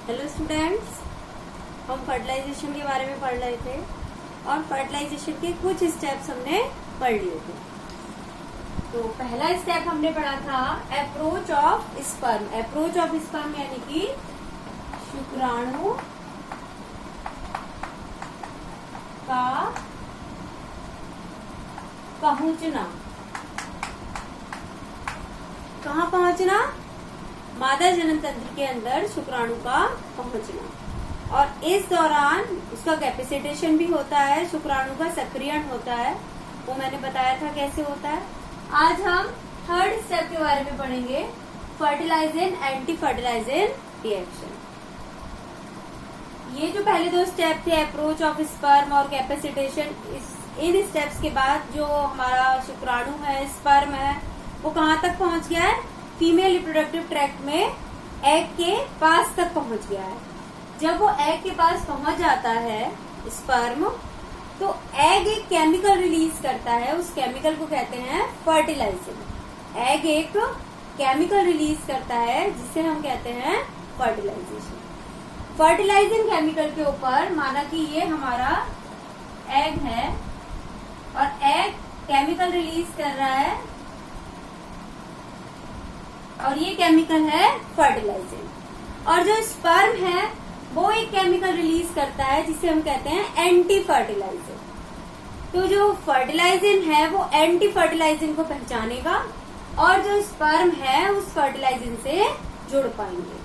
Hello students, हम fertilisation के बारे में पढ़ रहे थे और फर्टिलाइजेशन के कुछ स्टेप्स हमने पढ़ लिए थे। तो पहला स्टेप हमने पढ़ा था approach of sperm. Approach of sperm यानी कि शुक्राणु का पहुंचना। कहाँ पहुंचना? मादा जनन तंत्र के अंदर शुक्राणु का पहुंचना। और इस दौरान उसका कैपेसिटेशन भी होता है, शुक्राणु का सक्रियण होता है, वो मैंने बताया था कैसे होता है। आज हम थर्ड स्टेप के बारे में पढ़ेंगे, फर्टिलाइजेशन एंटी फर्टिलाइजेशन रिएक्शन। ये जो पहले दो स्टेप थे अप्रोच ऑफ स्पर्म और कैपेसिटेशन, इन स्टेप्स के बाद जो हमारा शुक्राणु है, स्पर्म है, वो कहाँ तक पहुंच गया है? फीमेल रिप्रोडक्टिव ट्रैक्ट में एग के पास तक पहुंच गया है। जब वो एग के पास पहुंच जाता है स्पर्म, तो एग एक केमिकल रिलीज करता है, उस केमिकल को कहते हैं फर्टिलाइजेशन। एग एक केमिकल रिलीज करता है जिसे हम कहते हैं फर्टिलाइजेशन। फर्टिलाइजिंग केमिकल के ऊपर माना कि ये हमारा एग है और एग केमिकल रिलीज कर रहा है और ये केमिकल है फर्टिलाइजिंग। और जो स्पर्म है वो एक केमिकल रिलीज करता है जिसे हम कहते हैं एंटी फर्टिलाइजिंग। तो जो फर्टिलाइजिंग है वो एंटी फर्टिलाइजिंग को पहचानेगा और जो स्पर्म है उस फर्टिलाइजिंग से जुड़ पाएंगे।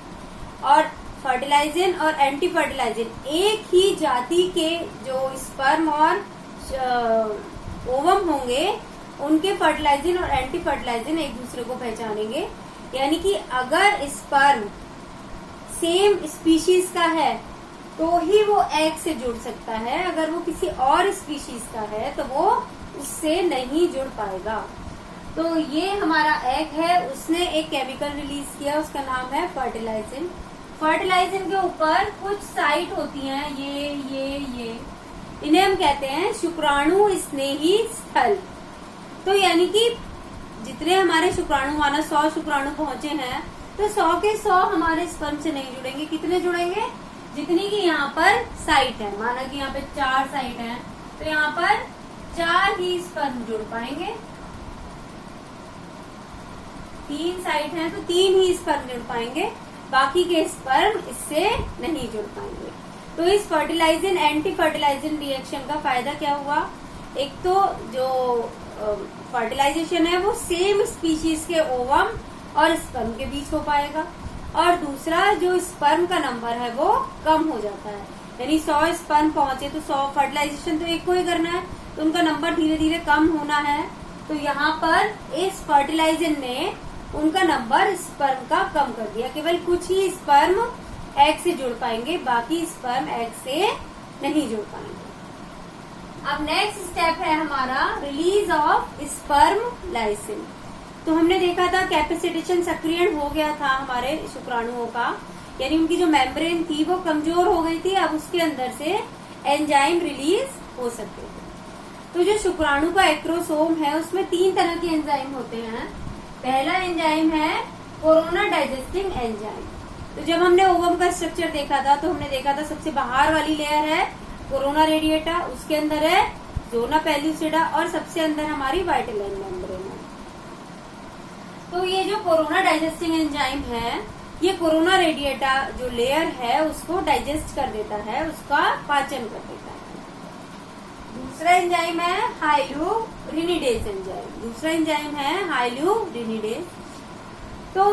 और फर्टिलाइजिंग और एंटी फर्टिलाइजिंग एक ही जाति के जो स्पर्म और ओवम होंगे, उनके फर्टिलाइजिंग और एंटी फर्टिलाइजिंग एक दूसरे को पहचानेंगे। यानी कि अगर स्पर्म सेम स्पीशीज का है तो ही वो एग से जुड़ सकता है, अगर वो किसी और स्पीशीज का है तो वो उससे नहीं जुड़ पाएगा। तो ये हमारा एग है, उसने एक केमिकल रिलीज किया, उसका नाम है फर्टिलाइजिंग। फर्टिलाइजिंग के ऊपर कुछ साइट होती हैं, ये इन्हें हम कहते हैं शुक्राणु स्नेही स्थल। तो यानी कि जितने हमारे शुक्राणु, माना 100 शुक्राणु पहुंचे हैं, तो 100 के 100 हमारे स्पर्म से नहीं जुड़ेंगे। कितने जुड़ेंगे? जितनी की यहाँ पर साइट है, माना कि यहाँ पे 4 साइट हैं, तो यहाँ पर 4 ही स्पर्म जुड़ पाएंगे। 3 साइट हैं तो 3 ही स्पर्म जुड़ पाएंगे, बाकी के स्पर्म इससे नहीं जुड़ पाएंगे। तो इस फर्टिलाइजिंग एंटी फर्टिलाइजिंग रिएक्शन का फायदा क्या हुआ? एक तो जो फर्टिलाइजेशन है वो सेम स्पीशीज के ओवम और स्पर्म के बीच हो पाएगा, और दूसरा जो स्पर्म का नंबर है वो कम हो जाता है। यानी 100 स्पर्म पहुंचे तो 100, फर्टिलाइजेशन तो एक को ही करना है, तो उनका नंबर धीरे धीरे कम होना है। तो यहाँ पर इस फर्टिलाइजर ने उनका नंबर स्पर्म का कम कर दिया, केवल कुछ ही स्पर्म एग से जुड़ पाएंगे, बाकी स्पर्म एग से नहीं जुड़ पाएंगे। अब नेक्स्ट स्टेप है हमारा रिलीज ऑफ स्पर्म लाइसिन। तो हमने देखा था कैपेसिटेशन सक्रियण हो गया था हमारे शुक्राणुओं का, यानी उनकी जो मेम्ब्रेन थी वो कमजोर हो गई थी, अब उसके अंदर से एंजाइम रिलीज हो सकते थे। तो जो शुक्राणु का एक्रोसोम है उसमें 3 तरह के एंजाइम होते हैं। पहला एंजाइम है कोरोना डाइजेस्टिंग एंजाइम। तो जब हमने ओवम का स्ट्रक्चर देखा था तो हमने देखा था सबसे बाहर वाली लेयर है कोरोना रेडिएटा, उसके अंदर है जोना पेल्यूसिडा और सबसे अंदर हमारी वाइटलाइन मेम्ब्रेन है। तो ये जो कोरोना डाइजेस्टिंग एंजाइम है, ये कोरोना रेडिएटा जो लेयर है उसको डाइजेस्ट कर देता है, उसका पाचन कर देता है। दूसरा एंजाइम है हाइल्यूरिनिडेज एंजाइम। दूसरा एंजाइम है हाइल्यूरिनिडेज। तो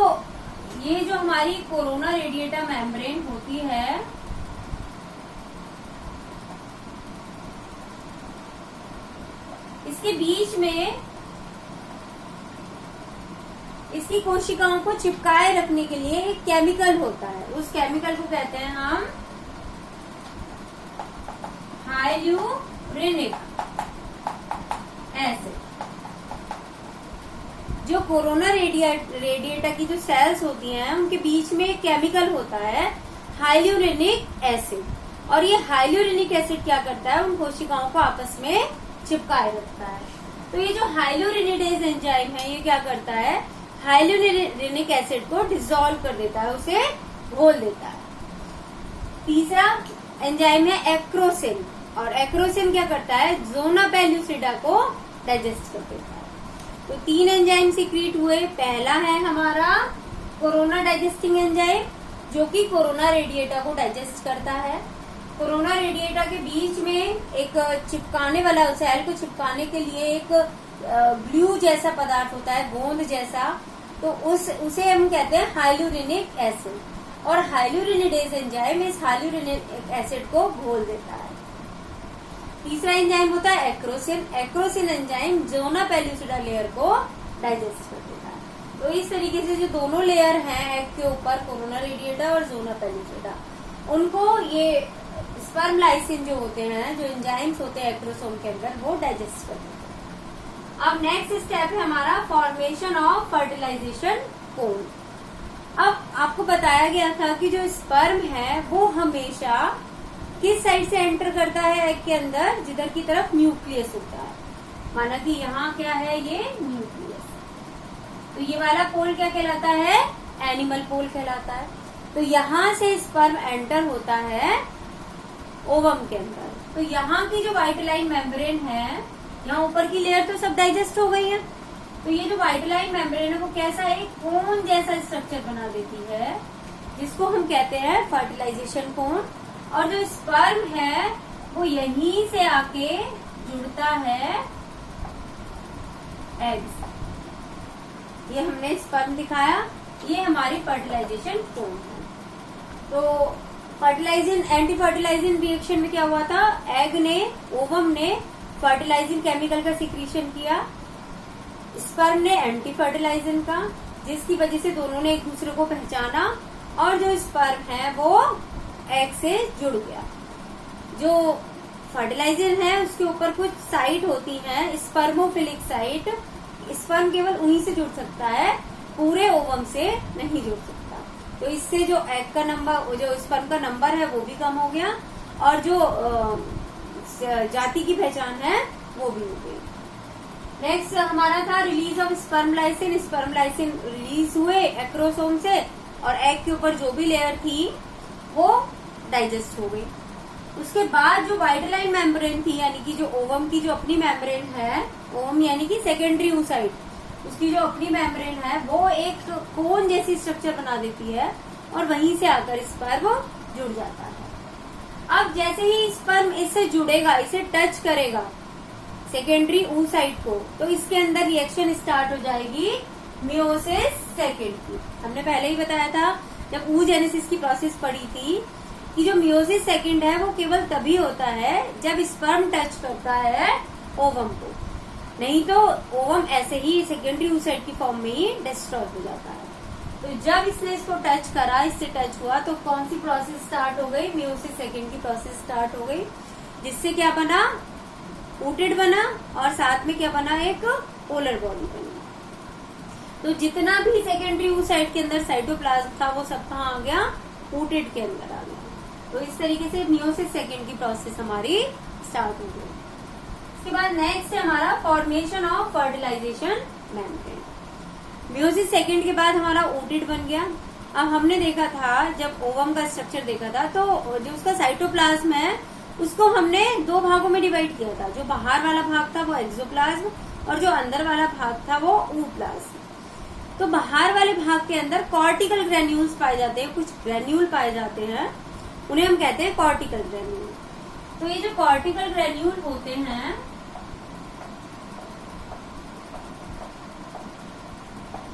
ये जो हमारी कोरोना रेडिएटा मेम्ब्रेन होती है, इसके बीच में इसकी कोशिकाओं को चिपकाए रखने के लिए एक केमिकल होता है, उस केमिकल को कहते हैं हम हाइल्यूरिनिक एसिड। जो कोरोना रेडिएटा की जो सेल्स होती हैं उनके बीच में एक केमिकल होता है हाइल्यूरिनिक एसिड, और ये हाइल्यूरिनिक एसिड क्या करता है? उन कोशिकाओं को आपस में चिपकाए रखता है। तो ये जो हाइल्यूरिनिडेज एंजाइम है ये क्या करता है? हाइल्यूरिनिक एसिड को डिसॉल्व कर देता है, उसे घोल देता है। तीसरा एंजाइम है एक्रोसिन, और एक्रोसिन क्या करता है, ज़ोना पेल्यूसिडा को डाइजेस्ट कर देता है। तो 3 एंजाइम सीक्रेट हुए। पहला है हमारा कोरोना डाइजेस्टिंग एंजाइम, जो कि कोरोना रेडिएटा को डाइजेस्ट करता है। कोरोना रेडिएटा के बीच में एक चिपकाने वाला, सेल को चिपकाने के लिए एक ग्लू जैसा पदार्थ होता है, गोंद जैसा, तो उसे हम कहते हैं हाइलुरिनिक एसिड, और हाइलुरिनिडेज एंजाइम इस हाइलुरिनिक एसिड को घोल देता है। तीसरा एंजाइम होता है acrosin. Acrosin enzyme zona pellucida layer को डाइजेस्ट कर देता है। तो इस तरीके से जो दोनों लेयर हैं एग के ऊपर, कोरोना रेडिएटा और ज़ोना पेल्यूसिडा, उनको ये स्पर्म लाइसिन जो होते हैं, जो एंजाइम्स होते हैं एक्रोसोम के अंदर, वो डाइजेस्ट कर देते हैं। अब नेक्स्ट स्टेप है हमारा फॉर्मेशन ऑफ फर्टिलाइजेशन कोन। अब आपको बताया गया था कि जो स्पर्म है वो हमेशा किस साइड से एंटर करता है एग के अंदर, जिधर की तरफ न्यूक्लियस होता है। माना कि यहाँ क्या है, ये न्यूक्लियस, तो ये वाला पोल क्या कहलाता है, एनिमल पोल कहलाता है। तो यहाँ से स्पर्म एंटर होता है ओवम के अंदर। तो यहाँ की जो वाइटलाइन मेम्ब्रेन है, यहाँ ऊपर की लेयर तो सब डाइजेस्ट हो गई है, तो ये जो वाइटलाइन मेम्ब्रेन है वो कैसा है, एक कोन जैसा स्ट्रक्चर बना देती है, जिसको हम कहते हैं फर्टिलाइजेशन कोन। और जो स्पर्म है वो यहीं से आके जुड़ता है एग्स। ये हमने स्पर्म दिखाया, ये हमारी फर्टिलाइजेशन कोन है। तो फर्टिलाइजिंग एंटी फर्टिलाइजिंग रिएक्शन में क्या हुआ था, एग ने, ओवम ने फर्टिलाइजिंग केमिकल का सिक्रीशन किया, स्पर्म ने एंटी फर्टिलाइजिंग का, जिसकी वजह से दोनों ने एक दूसरे को पहचाना, और जो स्पर्म है वो एग से जुड़ गया। जो फर्टिलाइजर है उसके ऊपर कुछ साइट होती हैं, स्पर्मोफिलिक साइट, स्पर्म केवल उन्हीं से जुड़ सकता है, पूरे ओवम से नहीं जुड़ सकता। तो इससे जो एग का नंबर, जो स्पर्म का नंबर है वो भी कम हो गया, और जो जाति की पहचान है वो भी हो गई। नेक्स्ट हमारा था release of sperm lysine. Sperm lysine release हुए एक्रोसोम से, और एग के ऊपर जो भी लेयर थी वो डाइजेस्ट हो गई। उसके बाद जो वाइटलाइन मेम्ब्रेन थी, यानी कि जो ओवम की जो अपनी मेम्ब्रेन है, ओवम यानी कि सेकेंडरी oocyte, उसकी जो अपनी मेम्ब्रेन है वो एक कोन जैसी स्ट्रक्चर बना देती है, और वहीं से आकर स्पर्म जुड़ जाता है। अब जैसे ही स्पर्म इससे जुड़ेगा, इसे टच करेगा सेकेंडरी oocyte को, तो इसके अंदर रिएक्शन स्टार्ट हो जाएगी मियोसिस सेकेंड की। हमने पहले ही बताया था जब oogenesis की प्रोसेस पढ़ी थी कि जो मियोसिस सेकेंड है वो केवल तभी होता है जब स्पर्म टच करता है ओवम को, नहीं तो ओवम ऐसे ही सेकेंडरी oocyte की फॉर्म में ही डिस्ट्रॉय हो जाता है। तो जब इसने इसको टच करा, इससे टच हुआ, तो कौन सी प्रोसेस स्टार्ट हो गई, मियोसिस सेकेंड की प्रोसेस स्टार्ट हो गई, जिससे क्या बना, ऊटेड बना, और साथ में क्या बना, एक पोलर बॉडी बनी। तो जितना भी सेकेंडरी oocyte के अंदर साइटोप्लाज्म था वो सब कहाँ आ गया, ऊटेड के अंदर आ गया। तो इस तरीके से मियोसिस सेकेंड की प्रोसेस हमारी स्टार्ट हो गई। इसके बाद नेक्स्ट है हमारा formation of fertilisation membrane. Meiosis second के बाद हमारा ऊटेड बन गया। अब हमने देखा था जब ओवम का स्ट्रक्चर देखा था, तो जो उसका साइटोप्लाज्म है उसको हमने 2 भागों में डिवाइड किया था। जो बाहर वाला भाग था वो एक्सोप्लाज्म, और जो अंदर वाला भाग था वो ooप्लाज्म। तो बाहर वाले भाग के अंदर कॉर्टिकल ग्रेन्यूल्स पाए जाते हैं, कुछ ग्रेन्यूल पाए जाते हैं, उन्हें हम कहते हैं कॉर्टिकल ग्रेन्यूल। तो ये जो कॉर्टिकल ग्रेन्यूल होते हैं,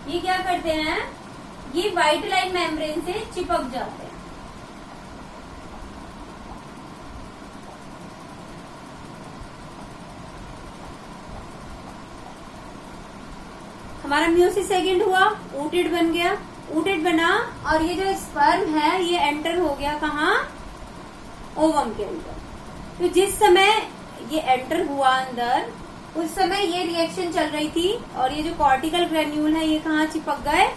ये क्या करते हैं, ये व्हाइट लाइन मेम्ब्रेन से चिपक जाते हैं। हमारा मियोसिस सेकेंड हुआ, ऊटेड बन गया, ऊटेड बना, और ये जो स्पर्म है ये एंटर हो गया कहाँ, ओवम के अंदर। तो जिस समय ये एंटर हुआ अंदर, उस समय ये रिएक्शन चल रही थी, और ये जो कॉर्टिकल ग्रेन्यूल है ये कहाँ चिपक गए,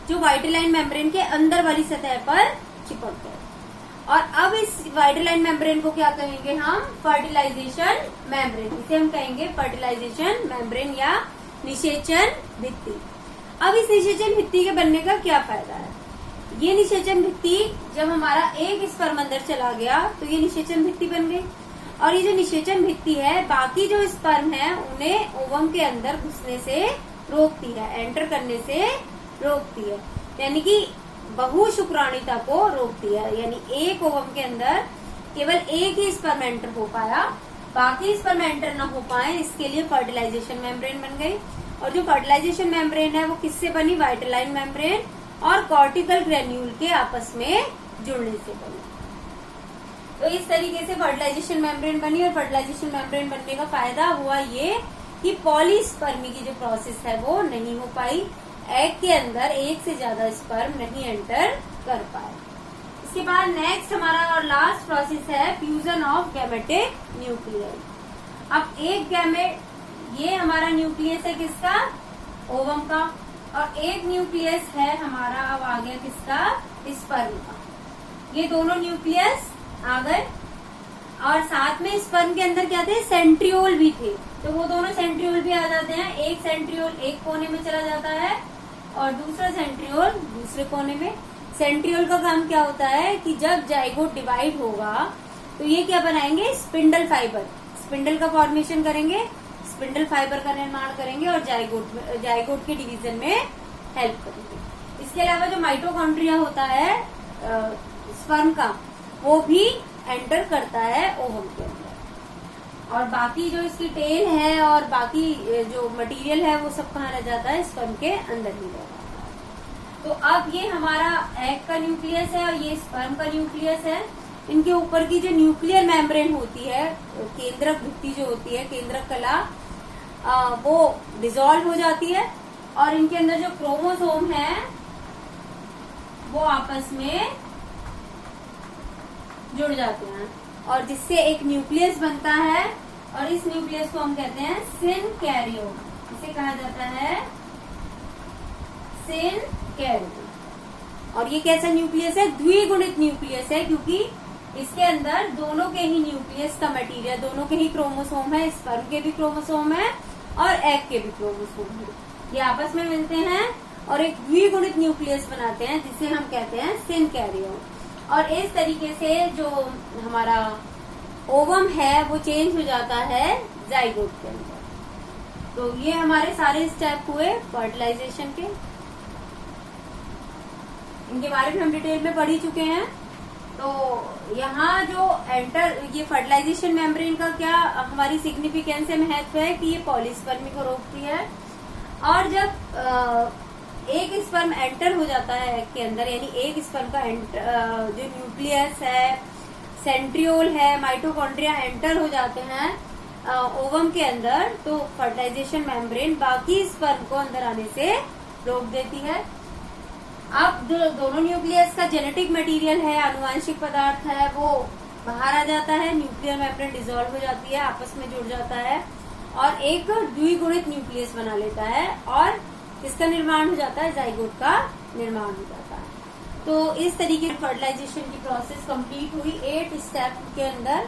जो वाइटलाइन मेम्ब्रेन के अंदर वाली सतह पर चिपक गए। और अब इस वाइटलाइन मेम्ब्रेन को क्या कहेंगे हम, फर्टिलाइजेशन मेम्ब्रेन। इसे हम कहेंगे फर्टिलाइजेशन मेम्ब्रेन या निषेचन भित्ति। अब इस निषेचन भित्ति के बनने का क्या फायदा है, ये निषेचन भित्ति जब हमारा एक स्पर्म अंदर चला गया तो ये निषेचन भित्ति बन गई, और ये जो निषेचन भित्ति है बाकी जो स्पर्म है उन्हें ओवम के अंदर घुसने से रोकती है, एंटर करने से रोकती है, यानी कि बहुशुक्राणुता को रोकती है। यानी एक ओवम के अंदर केवल एक ही स्पर्म एंटर हो पाया, बाकी स्पर्म एंटर न हो पाए, इसके लिए फर्टिलाइजेशन मेम्ब्रेन बन गई। और जो फर्टिलाइजेशन मेम्ब्रेन है वो किससे बनी? वाइटेलाइन मेम्ब्रेन और कॉर्टिकल ग्रेन्यूल के आपस में जुड़ने से बनी। तो इस तरीके से फर्टिलाइजेशन मेम्ब्रेन बनी, और फर्टिलाइजेशन मेम्ब्रेन बनने का फायदा हुआ ये कि पॉलीस्पर्मी की जो प्रोसेस है वो नहीं हो पाई, एग के अंदर एक से ज्यादा स्पर्म नहीं एंटर कर पाए। इसके बाद नेक्स्ट हमारा और लास्ट प्रोसेस है फ्यूजन ऑफ गैमेटिक न्यूक्लियस। अब एक गैमेट, ये हमारा न्यूक्लियस है किसका? ओवम का, और एक न्यूक्लियस है हमारा अब आ गया किसका? स्पर्म का। ये दोनों न्यूक्लियस आ गए, और साथ में स्पर्म के अंदर क्या थे? सेंट्रियोल भी थे, तो वो दोनों सेंट्रियोल भी आ जाते हैं। एक सेंट्रियोल एक कोने में चला जाता है और दूसरा सेंट्रियोल दूसरे कोने में। सेंट्रियोल का काम क्या होता है कि जब जाइगोट डिवाइड होगा तो ये क्या बनाएंगे? स्पिंडल फाइबर, स्पिंडल का फॉर्मेशन करेंगे, स्पिंडल फाइबर का निर्माण करेंगे और जाइगोट के डिवीजन में हेल्प करेंगे। इसके अलावा जो माइटोकॉन्ड्रिया होता है स्पर्म का, वो भी एंटर करता है ओवम के अंदर, और बाकी जो इसकी टेल है और बाकी जो मटेरियल है वो सब कहाँ रह जाता है? स्पर्म के अंदर ही रह जाता है। तो अब ये हमारा एग का न्यूक्लियस है और ये स्पर्म का न्यूक्लियस है। इनके ऊपर की जो न्यूक्लियर मेम्ब्रेन होती है, केंद्रक भित्ति जो होती है, केंद्रक कला, वो डिसॉल्व हो जाती है, और इनके अंदर जो क्रोमोसोम है वो आपस में जुड़ जाते हैं, और जिससे एक न्यूक्लियस बनता है, और इस न्यूक्लियस को हम कहते हैं सिनकैरियोन। इसे कहा जाता है सिनकैरियोन। और ये कैसा न्यूक्लियस है? द्विगुणित न्यूक्लियस है, क्योंकि इसके अंदर दोनों के ही न्यूक्लियस का मटेरियल, दोनों के ही क्रोमोसोम है, स्पर्म के भी क्रोमोसोम है और एग के भी क्रोमोसोम है, ये आपस में मिलते हैं और एक द्विगुणित न्यूक्लियस बनाते हैं, जिसे हम कहते हैं सिनकैरियोन। और इस तरीके से जो हमारा ओवम है वो चेंज हो जाता है जाइगोट के अंदर। तो ये हमारे सारे स्टेप हुए फर्टिलाइजेशन के, इनके बारे में हम डिटेल में पढ़ ही चुके हैं। तो यहाँ जो ये फर्टिलाइजेशन मेम्ब्रेन का क्या हमारी सिग्निफिकेंस है, महत्व है कि ये पॉलीस्पर्मी को रोकती है, और जब एक स्पर्म एंटर हो जाता है एग के अंदर, यानी एक स्पर्म का जो न्यूक्लियस है, सेंट्रियोल है, माइटोकॉन्ड्रिया एंटर हो जाते हैं ओवम के अंदर, तो फर्टिलाइजेशन मेम्ब्रेन बाकी स्पर्म को अंदर आने से रोक देती है। अब दोनों न्यूक्लियस का जेनेटिक मटेरियल है, आनुवांशिक पदार्थ है, वो बाहर आ जाता है, न्यूक्लियर मेम्ब्रेन डिसॉल्व हो जाती है, आपस में जुड़ जाता है और एक द्विगुणित न्यूक्लियस बना लेता है, और इसका निर्माण हो जाता है, जाइगोट का निर्माण हो जाता है। तो इस तरीके से फर्टिलाइजेशन की प्रोसेस कंप्लीट हुई 8 स्टेप के अंदर,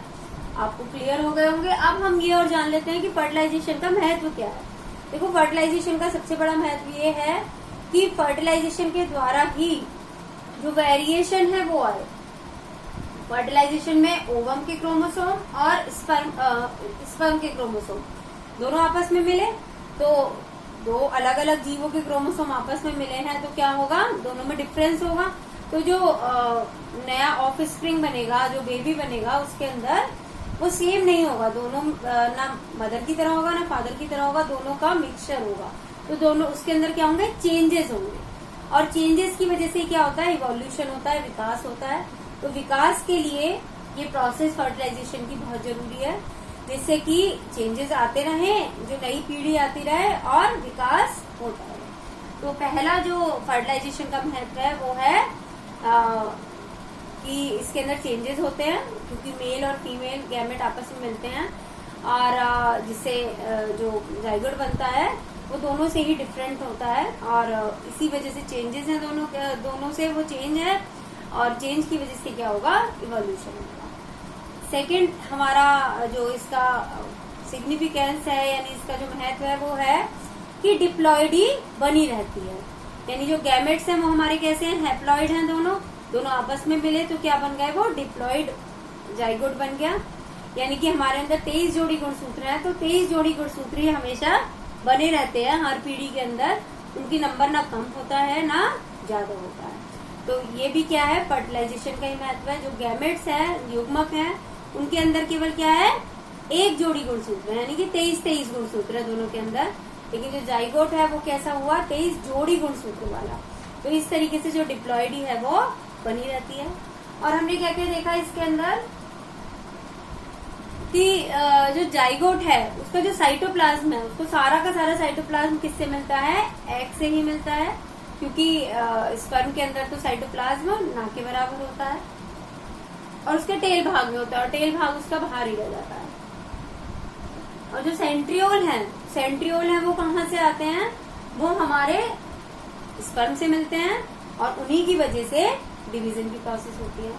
आपको क्लियर हो गए होंगे। अब हम ये और जान लेते हैं कि फर्टिलाइजेशन का महत्व क्या है। देखो, फर्टिलाइजेशन का सबसे बड़ा महत्व ये है कि फर्टिलाइजेशन के द्वारा ही जो वेरिएशन है वो आए। फर्टिलाइजेशन में ओवम के क्रोमोसोम और स्पर्म के क्रोमोसोम दोनों आपस में मिले, तो दो अलग अलग जीवों के क्रोमोसोम आपस में मिले हैं, तो क्या होगा? दोनों में डिफरेंस होगा। तो जो नया ऑफ स्प्रिंग बनेगा, जो बेबी बनेगा, उसके अंदर वो सेम नहीं होगा, दोनों ना मदर की तरह होगा ना फादर की तरह होगा, दोनों का मिक्सचर होगा। तो दोनों उसके अंदर क्या होंगे? चेंजेस होंगे, और चेंजेस की वजह से क्या होता है? इवोल्यूशन होता है, विकास होता है। तो विकास के लिए ये प्रोसेस फर्टिलाइजेशन की बहुत जरूरी है, जिससे कि चेंजेस आते रहे, जो नई पीढ़ी आती रहे और विकास होता रहे। तो पहला जो फर्टिलाइजेशन का महत्व है वो है कि इसके अंदर चेंजेस होते हैं, क्योंकि मेल और फीमेल गैमेट आपस में मिलते हैं, और जिससे जो जाइगोट बनता है वो दोनों से ही डिफरेंट होता है, और इसी वजह से चेंजेस हैं, दोनों से वो चेंज है, और चेंज की वजह से क्या होगा? इवोल्यूशन होगा। सेकंड हमारा जो इसका सिग्निफिकेंस है, यानी इसका जो महत्व है वो है कि डिप्लॉइडी बनी रहती है। यानी जो गैमेट्स हैं वो हमारे कैसे हैं, हैप्लॉइड हैं, दोनों आपस में मिले तो क्या बन गए, वो डिप्लॉइड जाइगोट बन गया। यानी कि हमारे अंदर 23 जोड़ी गुणसूत्र हैं, तो 23 जोड़ी गुणसूत्र ही हमेशा बने रहते हैं हर पीढ़ी के अंदर, उनकी नंबर ना कम होता है ना ज्यादा होता है। तो ये भी क्या है, फर्टिलाइजेशन का ही महत्व है। जो गैमेट्स है, युग्मक है, उनके अंदर केवल क्या है, एक जोड़ी गुणसूत्र है, यानी कि 23 गुणसूत्र है दोनों के अंदर। लेकिन जो जाइगोट है वो कैसा हुआ, 23 जोड़ी गुणसूत्र वाला। तो इस तरीके से जो डिप्लॉइडी है वो बनी रहती है। और हमने क्या क्या देखा इसके अंदर कि जो जाइगोट है उसका जो साइटोप्लाज्म है, उसको सारा का सारा साइटोप्लाज्म किससे मिलता है, एग से ही मिलता है, क्योंकि स्पर्म के अंदर तो साइटोप्लाज्म ना के बराबर होता है और उसके टेल भाग में होता है, और टेल भाग उसका बाहर ही रह जाता है। और जो सेंट्रियोल है वो कहाँ से आते हैं, वो हमारे स्पर्म से मिलते हैं और उन्हीं की वजह से डिवीजन की प्रोसेस होती है।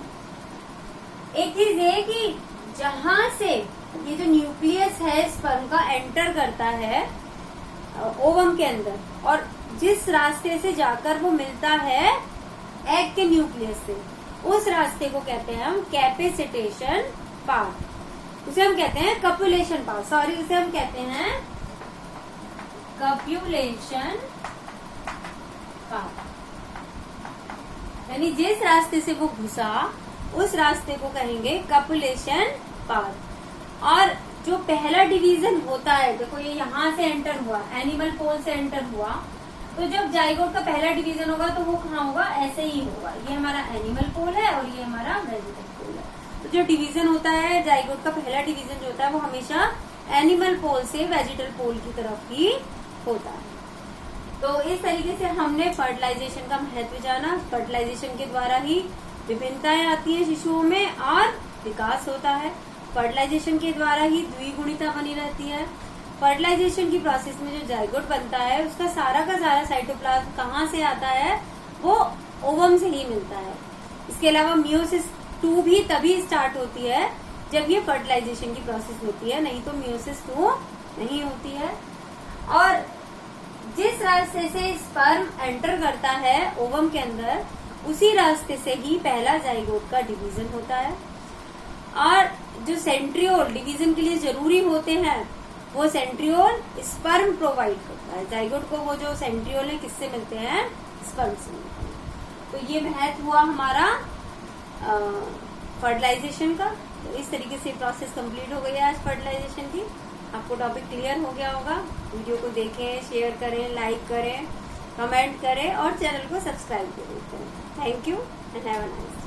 एक चीज ये कि जहां से ये जो न्यूक्लियस है स्पर्म का एंटर करता है ओवम के अंदर, और जिस रास्ते से जाकर वो मिलता है एग के न्यूक्लियस से, उस रास्ते को कहते हैं हम कैपेसिटेशन पाथ, उसे हम कहते हैं कपुलेशन पाथ, सॉरी उसे हम कहते हैं कप्यूलेशन पाथ। यानी जिस रास्ते से वो घुसा उस रास्ते को कहेंगे कपुलेशन पाथ। और जो पहला डिवीजन होता है, देखो ये यहाँ से एंटर हुआ, एनिमल पोल से एंटर हुआ, तो जब जाइगोट का पहला डिवीजन होगा तो वो कहाँ होगा, ऐसे ही होगा। ये हमारा एनिमल पोल है और ये हमारा वेजिटल पोल है। तो जो डिवीजन होता है जाइगोट का पहला डिवीजन जो होता है वो हमेशा एनिमल पोल से वेजिटल पोल की तरफ ही होता है। तो इस तरीके से हमने फर्टिलाइजेशन का महत्व जाना। फर्टिलाइजेशन के द्वारा ही विभिन्नताएं आती है शिशुओं में और विकास होता है। फर्टिलाइजेशन के द्वारा ही द्विगुणिता बनी रहती है। फर्टिलाइजेशन की प्रोसेस में जो जाइगोट बनता है उसका सारा का सारा साइटोप्लाज्म कहाँ से आता है, वो ओवम से ही मिलता है। इसके अलावा मियोसिस 2 भी तभी स्टार्ट होती है जब ये फर्टिलाइजेशन की प्रोसेस होती है, नहीं तो मियोसिस 2 नहीं होती है। और जिस रास्ते से स्पर्म एंटर करता है ओवम के अंदर, उसी रास्ते से ही पहला जाइगोट का डिवीजन होता है। और जो सेंट्रियोल डिवीजन के लिए जरूरी होते हैं, वो सेंट्रियोल स्पर्म प्रोवाइड करता है। जाइगोट को वो जो सेंट्रियोल है किससे मिलते हैं, स्पर्म से मिलते हैं। तो ये महत्व हुआ हमारा फर्टिलाइजेशन का। तो इस तरीके से प्रोसेस कंप्लीट हो गई है आज फर्टिलाइजेशन की। आपको टॉपिक क्लियर हो गया होगा। वीडियो को देखें, शेयर करें, लाइक करें, कमेंट करें और चैनल को सब्सक्राइब जरूर करें। Thank you and have a nice day.